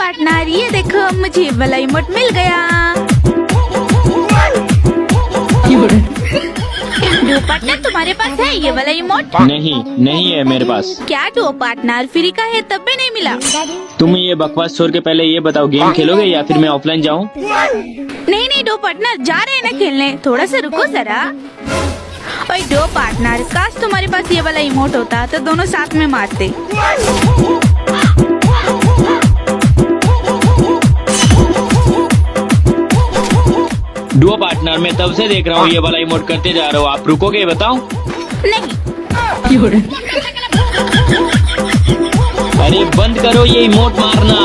Partner, ये देखो मुझे ये वाला इमोट मिल गया। डुओ पार्टनर, तुम्हारे पास है ये वाला इमोट? नहीं, नहीं है मेरे पास। क्या डुओ पार्टनर, फ्री का है तब भी नहीं मिला? तुम ये बकवास छोड़ के पहले ये बताओ, गेम खेलोगे या फिर मैं ऑफलाइन जाऊँ? नहीं नहीं डुओ पार्टनर, जा रहे हैं ना खेलने, थोड़ा सा रुको जरा। ओए डुओ पार्टनर, काश तुम्हारे पास ये वाला इमोट होता तो दोनों साथ में मारते। डुओ पार्टनर, मैं तब से देख रहा हूँ ये वाला इमोट करते जा रहे हो, आप रुकोगे बताओ? नहीं। अरे बंद करो ये इमोट मारना।